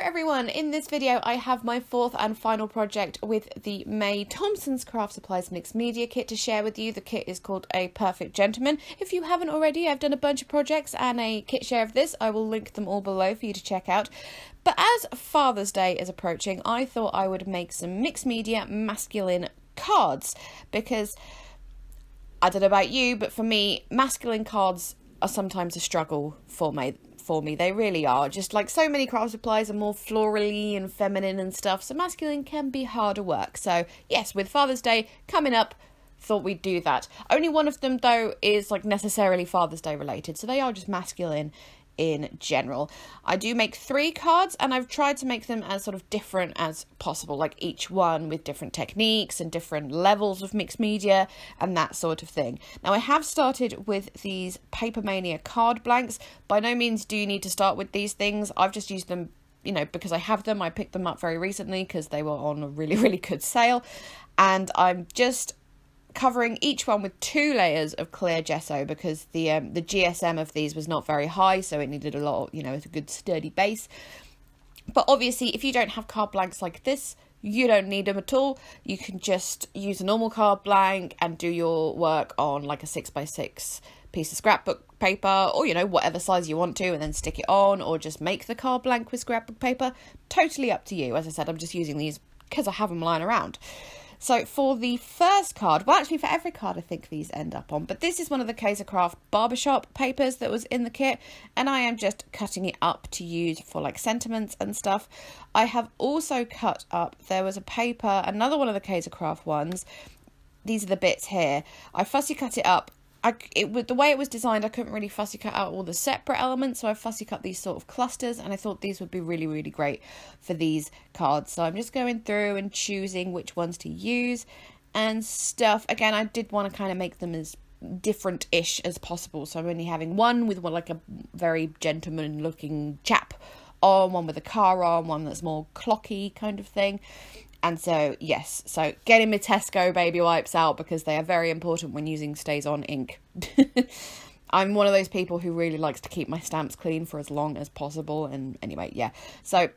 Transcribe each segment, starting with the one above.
everyone, in this video I have my fourth and final project with the May Thompson's Craft Supplies Mixed Media Kit to share with you. The kit is called A Perfect Gentleman. If you haven't already, I've done a bunch of projects and a kit share of this. I will link them all below for you to check out. But as Father's Day is approaching, I thought I would make some mixed media masculine cards because, I don't know about you, but for me, masculine cards are sometimes a struggle for me. They really are. Just like so many craft supplies are more florally and feminine and stuff, so masculine can be harder work. So yes, with Father's Day coming up, thought we'd do that. Only one of them though is like necessarily Father's Day related, so they are just masculine in general. I do make 3 cards and I've tried to make them as sort of different as possible, like each one with different techniques and different levels of mixed media and that sort of thing. Now I have started with these Paper Mania card blanks. By no means do you need to start with these things. I've just used them, you know, because I have them. I picked them up very recently because they were on a really good sale, and I'm just covering each one with 2 layers of clear gesso because the GSM of these was not very high, so it needed a lot of, you know, a good sturdy base. But obviously if you don't have card blanks like this, you don't need them at all. You can just use a normal card blank and do your work on like a 6x6 piece of scrapbook paper, or you know, whatever size you want to, and then stick it on, or just make the card blank with scrapbook paper. Totally up to you. As I said, I'm just using these because I have them lying around. So for the first card, well actually for every card I think these end up on, but this is one of the Kaiser Craft barbershop papers that was in the kit, and I am just cutting it up to use for like sentiments and stuff. I have also cut up, there was a paper, another one of the Kaiser Craft ones, these are the bits here. I fussy cut it up. The way it was designed, I couldn't really fussy cut out all the separate elements, so I fussy cut these sort of clusters, and I thought these would be really great for these cards. So I'm just going through and choosing which ones to use and stuff. Again, I did want to kind of make them as different-ish as possible, so I'm only having one with like a very gentleman-looking chap on, one with a car on, one that's more clocky kind of thing. And so, yes, so getting my Tesco baby wipes out because they are very important when using StazOn Ink. I'm one of those people who really likes to keep my stamps clean for as long as possible. And anyway, yeah. So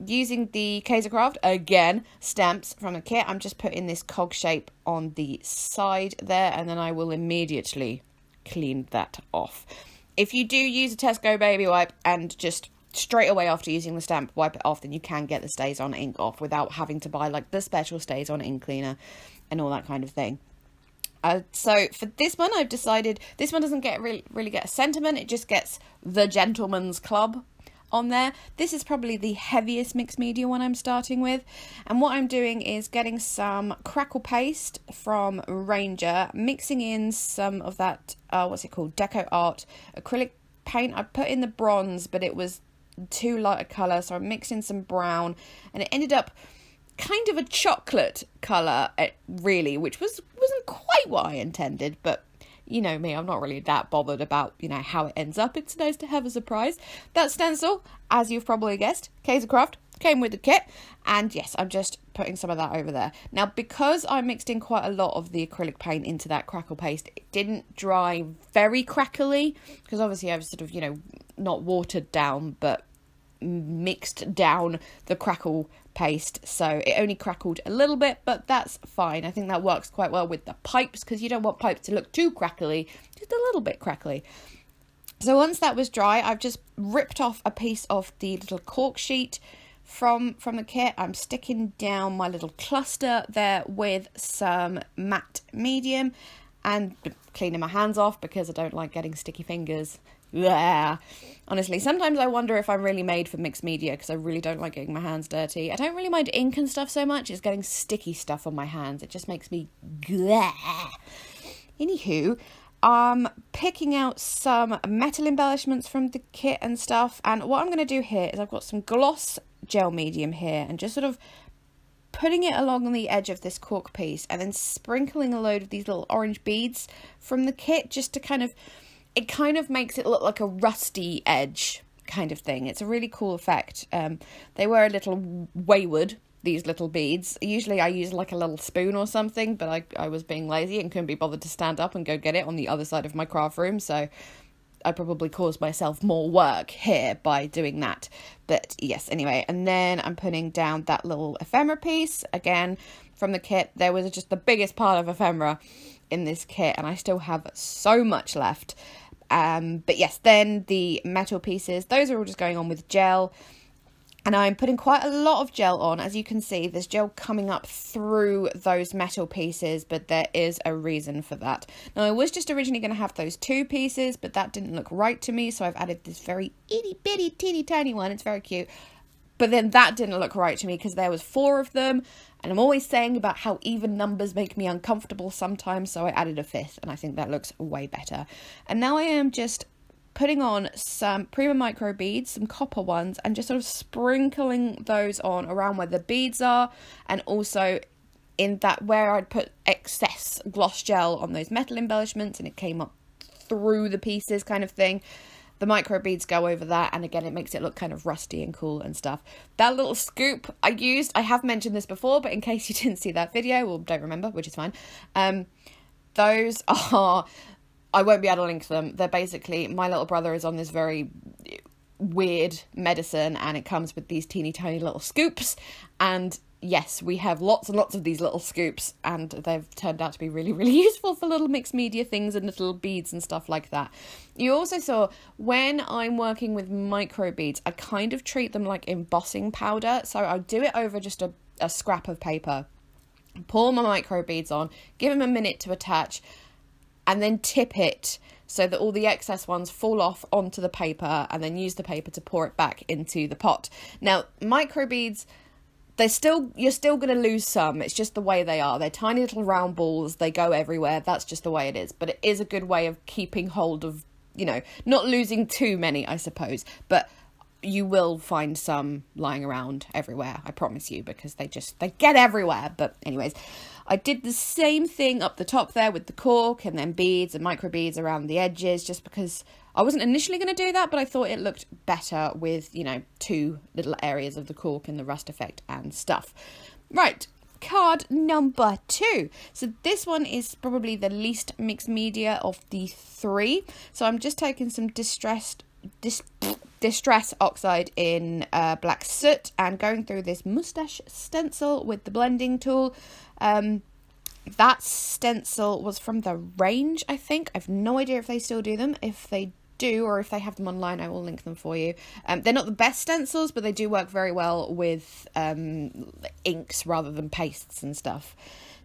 using the Kaiser Craft, again, stamps from the kit, I'm just putting this cog shape on the side there, and then I will immediately clean that off. If you do use a Tesco baby wipe and just straight away after using the stamp wipe it off, then you can get the StazOn Ink off without having to buy like the special StazOn Ink cleaner and all that kind of thing. So for this one, I've decided this one doesn't get really get a sentiment, it just gets the Gentleman's Club on there. This is probably the heaviest mixed media one I'm starting with, and what I'm doing is getting some Crackle paste from Ranger, mixing in some of that what's it called, Deco Art acrylic paint. I put in the bronze, but it was too light a colour, so I mixed in some brown, and it ended up kind of a chocolate colour, really, which wasn't quite what I intended, but you know me, I'm not really that bothered about, you know, how it ends up. It's nice to have a surprise. That stencil, as you've probably guessed, Kaiser Craft, came with the kit, and yes, I'm just putting some of that over there. Now, because I mixed in quite a lot of the acrylic paint into that Crackle paste, it didn't dry very crackly, because obviously I've sort of, you know, not watered down, but mixed down the Crackle paste, so it only crackled a little bit, but that's fine. I think that works quite well with the pipes, because you don't want pipes to look too crackly, just a little bit crackly. So once that was dry, I've just ripped off a piece of the little cork sheet from the kit. I'm sticking down my little cluster there with some matte medium and cleaning my hands off because I don't like getting sticky fingers. Yeah, honestly, sometimes I wonder if I'm really made for mixed media because I really don't like getting my hands dirty. I don't really mind ink and stuff so much, it's getting sticky stuff on my hands. It just makes me bleh. Anywho, picking out some metal embellishments from the kit and stuff, and what I'm going to do here is I've got some gloss gel medium here and just sort of putting it along the edge of this cork piece and then sprinkling a load of these little orange beads from the kit just to kind of, it kind of makes it look like a rusty edge kind of thing. It's a really cool effect. They were a little wayward, these little beads. Usually I use like a little spoon or something, but I was being lazy and couldn't be bothered to stand up and go get it on the other side of my craft room, so I probably caused myself more work here by doing that. But yes, anyway, and then I'm putting down that little ephemera piece again from the kit. There was just the biggest part of ephemera in this kit, and I still have so much left. But yes, then the metal pieces, those are all just going on with gel. And I'm putting quite a lot of gel on. As you can see, there's gel coming up through those metal pieces, but there is a reason for that. Now, I was just originally going to have those 2 pieces, but that didn't look right to me, so I've added this very itty bitty teeny tiny one. It's very cute. But then that didn't look right to me because there was 4 of them, and I'm always saying about how even numbers make me uncomfortable sometimes, so I added a 5th, and I think that looks way better. And now I am just putting on some Prima micro beads, some copper ones, and just sort of sprinkling those on around where the beads are, and also in that where I'd put excess gloss gel on those metal embellishments and it came up through the pieces kind of thing. The micro beads go over that, and again it makes it look kind of rusty and cool and stuff. That little scoop I have mentioned this before, but in case you didn't see that video or don't remember, which is fine, those are, I won't be able to link them. They're basically, my little brother is on this very weird medicine, and it comes with these teeny tiny little scoops, and yes, we have lots and lots of these little scoops, and they've turned out to be really, really useful for little mixed media things and little beads and stuff like that. You also saw, when I'm working with micro beads, I kind of treat them like embossing powder, so I do it over just a scrap of paper, pour my micro beads on, give them a minute to attach, and then tip it so that all the excess ones fall off onto the paper, and then use the paper to pour it back into the pot. Now, micro beads, you're still going to lose some. It's just the way they are. They're tiny little round balls. They go everywhere. That's just the way it is. But it is a good way of keeping hold of, not losing too many, I suppose. But you will find some lying around everywhere, I promise you, because they get everywhere. But anyways, I did the same thing up the top there with the cork, and then beads and micro beads around the edges, just because I wasn't initially going to do that, but I thought it looked better with, 2 little areas of the cork and the rust effect and stuff. Right, card number 2. So this one is probably the least mixed media of the 3. So I'm just taking some distress Oxide in black soot and going through this mustache stencil with the blending tool. That stencil was from the range, I think. I've no idea if they still do them. If they do, or if they have them online, I will link them for you. They're not the best stencils, but they do work very well with inks rather than pastes and stuff.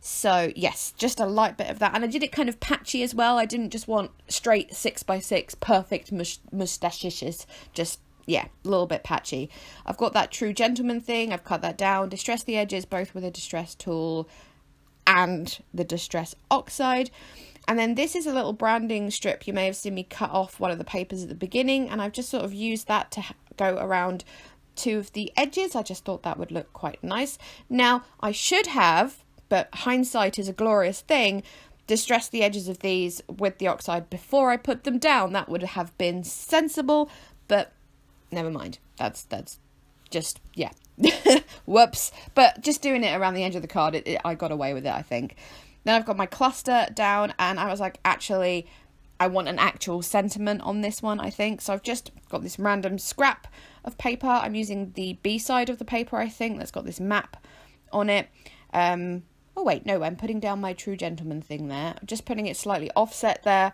So yes, just a light bit of that, and I did it kind of patchy as well. I didn't just want straight 6x6 perfect mustaches, just a little bit patchy. I've got that True Gentleman thing, I've cut that down, distressed the edges both with a distress tool and the Distress Oxide. And then this is a little branding strip. You may have seen me cut off one of the papers at the beginning, and I've just sort of used that to go around 2 of the edges. I just thought that would look quite nice. Now, I should have, but hindsight is a glorious thing, distress the edges of these with the Oxide before I put them down. That would have been sensible, but never mind. That's just, yeah. Whoops. But just doing it around the edge of the card, I got away with it, I think. Then I've got my cluster down, and I was like, actually, I want an actual sentiment on this one, I think. So I've just got this random scrap of paper. I'm using the B side of the paper, I think, that's got this map on it. Oh wait, no, I'm putting down my True Gentleman thing there. I'm just putting it slightly offset there,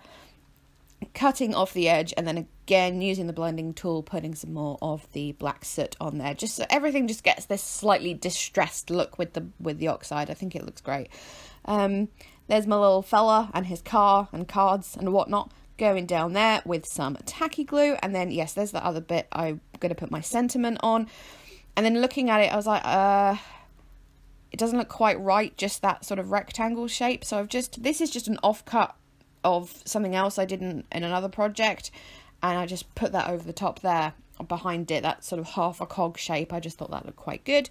cutting off the edge, and then again using the blending tool, putting some more of the black soot on there, just so everything just gets this slightly distressed look with the Oxide. I think it looks great. There's my little fella and his car and cards and whatnot going down there with some tacky glue, and then yes, there's the other bit I'm going to put my sentiment on. And then looking at it, I was like, it doesn't look quite right, just that sort of rectangle shape. So this is just an offcut of something else I did in another project, and I just put that over the top there behind it, that sort of half a cog shape. I just thought that looked quite good.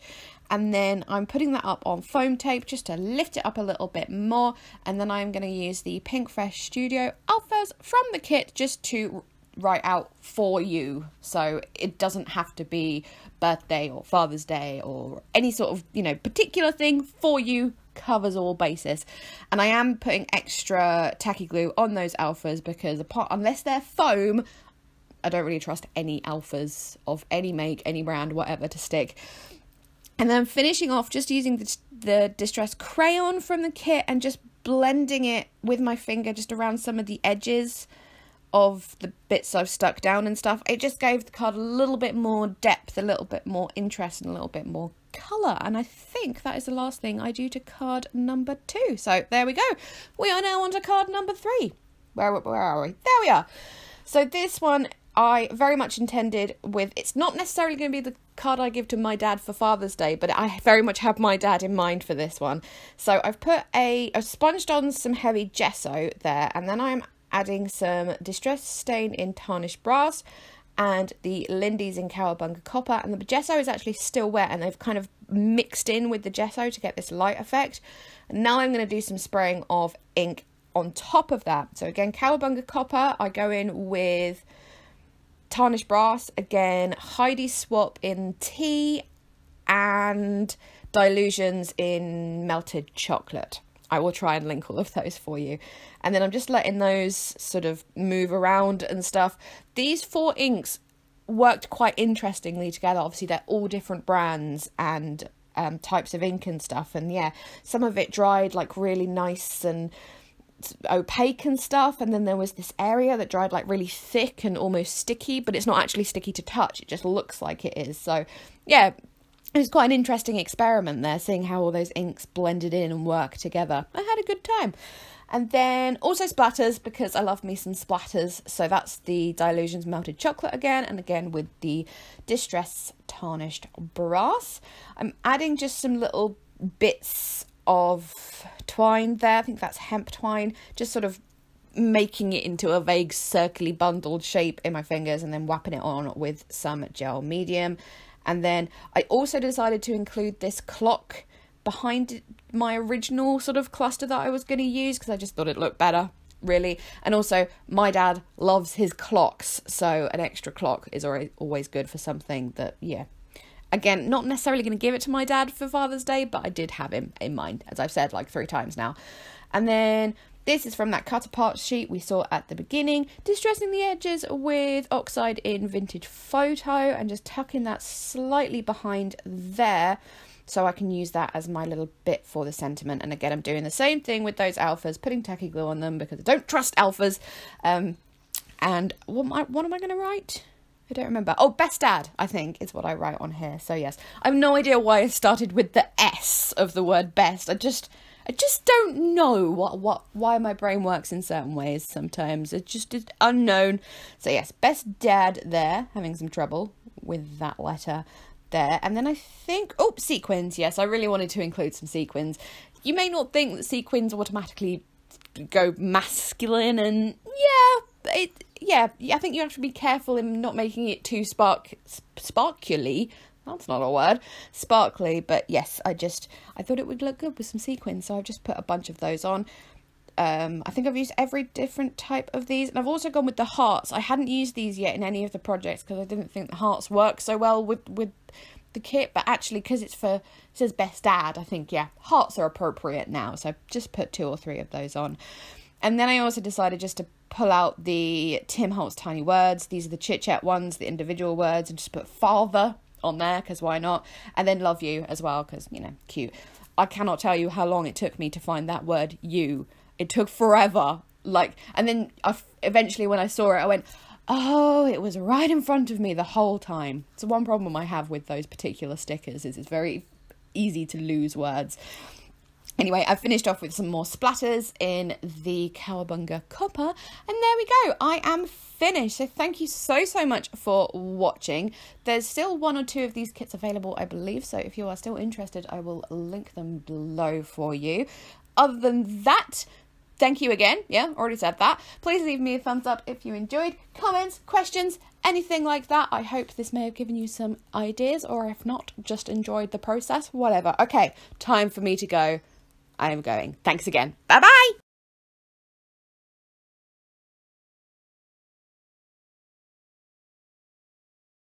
And then I'm putting that up on foam tape just to lift it up a little bit more, and then I'm going to use the Pink Fresh Studio Alphas from the kit just to write out for you, so it doesn't have to be birthday or Father's Day or any sort of particular thing. For you covers all bases. And I am putting extra tacky glue on those alphas because unless they're foam, I don't really trust any alphas of any make, any brand, whatever, to stick. And then I'm finishing off just using the Distress crayon from the kit and just blending it with my finger just around some of the edges of the bits I've stuck down and stuff. It just gave the card a little bit more depth, a little bit more interest, and a little bit more colour. And I think that is the last thing I do to card number 2. So there we go. We are now on to card number 3. Where are we? There we are. So this one I very much intended with, it's not necessarily going to be the card I give to my dad for Father's Day, but I very much have my dad in mind for this one. So I've put I've sponged on some heavy gesso there, and then I'm adding some Distress Stain in Tarnished Brass and the Lindy's in Cowabunga Copper, and the gesso is actually still wet and they've kind of mixed in with the gesso to get this light effect. And now I'm going to do some spraying of ink on top of that. So again, Cowabunga Copper, I go in with Tarnished Brass, again Heidi Swap in Tea, and Dylusions in Melted Chocolate. I will try and link all of those for you. And then I'm just letting those sort of move around and stuff. These 4 inks worked quite interestingly together. Obviously, they're all different brands and types of ink and stuff. And yeah, some of it dried like really nice and opaque and stuff. And then there was this area that dried like really thick and almost sticky, but it's not actually sticky to touch. It just looks like it is. So yeah, it was quite an interesting experiment there, seeing how all those inks blended in and worked together. I had a good time. And then also splatters, because I love me some splatters. So that's the Dylusions Melted Chocolate again, and again with the Distress Tarnished Brass. I'm adding just some little bits of twine there. I think that's hemp twine, just sort of making it into a vague circly bundled shape in my fingers, and then whapping it on with some gel medium. And then I also decided to include this clock behind my original sort of cluster that I was going to use, because I just thought it looked better, really. And also, my dad loves his clocks, so an extra clock is always good for something that, yeah. Again, not necessarily going to give it to my dad for Father's Day, but I did have him in mind, as I've said like 3 times now. And then this is from that cut apart sheet we saw at the beginning, distressing the edges with Oxide in Vintage Photo, and just tucking that slightly behind there so I can use that as my little bit for the sentiment. And again, I'm doing the same thing with those alphas, putting tacky glue on them because I don't trust alphas. And what am I going to write? I don't remember. Oh, Best Dad, I think, is what I write on here. So yes, I have no idea why I started with the S of the word best. I just don't know why my brain works in certain ways sometimes. It's just unknown. So yes, Best Dad there, having some trouble with that letter there. And then I think, oh, sequins. Yes, I really wanted to include some sequins. You may not think that sequins automatically go masculine, and yeah, I think you have to be careful in not making it too sparkly. That's not a word. Sparkly, but yes, I thought it would look good with some sequins, so I've just put a bunch of those on. I think I've used every different type of these, and I've also gone with the hearts. I hadn't used these yet in any of the projects because I didn't think the hearts work so well with the kit, but actually because it says Best Dad, I think, yeah, hearts are appropriate now, so I've just put 2 or 3 of those on. And then I also decided just to pull out the Tim Holtz Tiny Words. These are the chit chat ones, the individual words, and just put father on there because why not? And then love you as well because, you know, cute. I cannot tell you how long it took me to find that word you. It took forever. And then eventually when I saw it, I went, oh, it was right in front of me the whole time. So one problem I have with those particular stickers is it's very easy to lose words. Anyway, I've finished off with some more splatters in the Cowabunga Copper, and there we go. I am finished. So thank you so much for watching. There's still 1 or 2 of these kits available, I believe, so if you are still interested, I will link them below for you. Other than that, thank you again. Yeah, already said that. Please leave me a thumbs up if you enjoyed. Comments, questions, anything like that. I hope this may have given you some ideas, or if not, just enjoyed the process, whatever. Okay, time for me to go. I am going. Thanks again. Bye-bye.